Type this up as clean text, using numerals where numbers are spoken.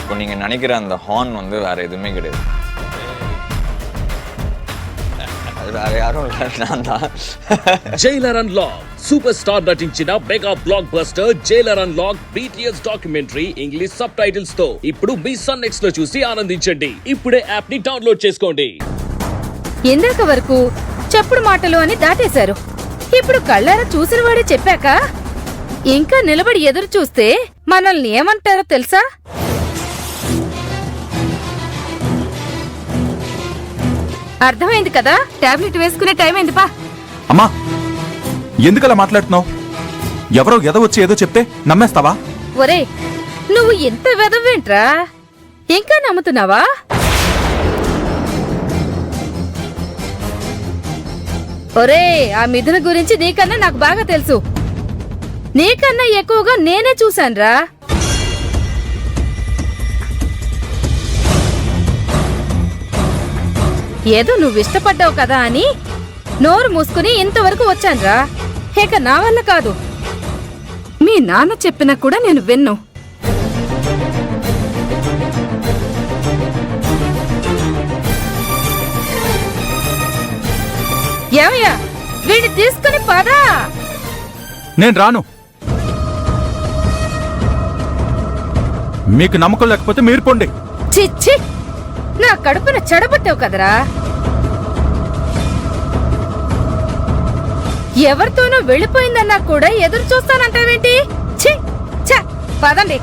இப்போ நீங்கள் நினைக்கிற அந்த ஹார்ன் வந்து வேறு எதுவுமே கிடையாது. அது வேற யாரும் இல்லை, நான் தான். జైలర్ అన్లాక్ సూపర్ స్టార్ నటించిన mega block buster Jailer unlock BTS documentary English sub titles తో ఇప్పుడు మీ సన్ నెక్స్ట్ లో చూసి ఆనందించండి. ఇప్పుడే యాప్ ని డౌన్లోడ్ చేసుకోండి. ఇందాక వరకు చెప్పుడు మాటలు అని దాటేశారు. ఇప్పుడు కళ్ళారా చూసిన వాడే చెప్పాక ఇంకా నిలబడి ఎదురు చూస్తే మనల్ని ఏమంటారో తెలుసా? అర్థమైంది కదా? టాబ్లెట్ వేసుకునే టైం అయింది పా. అమ్మా, ఎందుకలా మాట్లాడుతున్నావు? ఎవరో ఎదవచ్చి ఏదో చెప్తే నమ్మేస్తావా? ఒరే, నువ్వు ఎంత వెదవేంట్రా? ఇంకా నమ్ముతున్నావా? ఒరే, ఆ మిథున గురించి నీకన్నా నాకు బాగా తెలుసు. నీకన్నా ఎక్కువగా నేనే చూశాన్రా. ఏదో నువ్వు ఇష్టపడ్డావు కదా అని నోరు మూసుకుని ఇంతవరకు వచ్చాన్రా. ఇక నా వల్ల కాదు. మీ నాన్న చెప్పినా కూడా నేను విన్ను. ఏమయ్యా, వీడిని తీసుకుని పదా. నేను రాను. మీకు నమ్మకం లేకపోతే మీరు పొండి. చిచ్చి, నా కడుపున చెడబట్టావు కదరా. ఎవరితోనో వెళ్ళిపోయిందన్నా కూడా ఎదురు చూస్తానంటావేంటి? ఛీ, ఛ, పదండి.